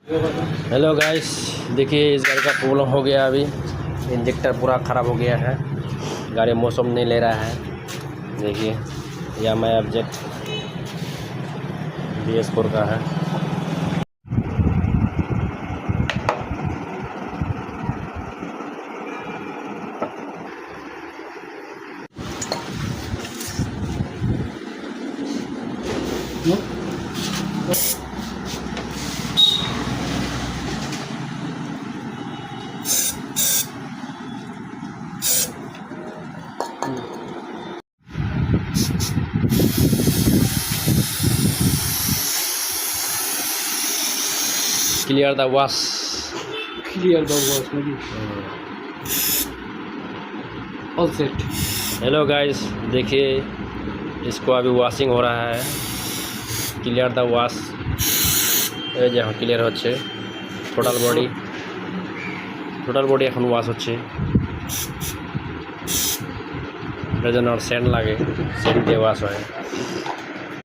Hello guys, देखिए इस गाड़ी का प्रॉब्लम हो गया। अभी इंजेक्टर पूरा ख़राब हो गया है, गाड़ी मौसम नहीं ले रहा है। देखिए यामाहा एफजेड BS4 का है। Clear the wash. Clear the wash maybe. All set. Hello guys, देखिए इसको अभी वॉशिंग हो रहा है। क्लियर द वॉश जहाँ क्लियर হচ্ছে টোটাল বডি এখন ওয়াশ হচ্ছে। এটার জন্য সেন্ট লাগে, সেন্ট দিয়ে ওয়াশ হয়।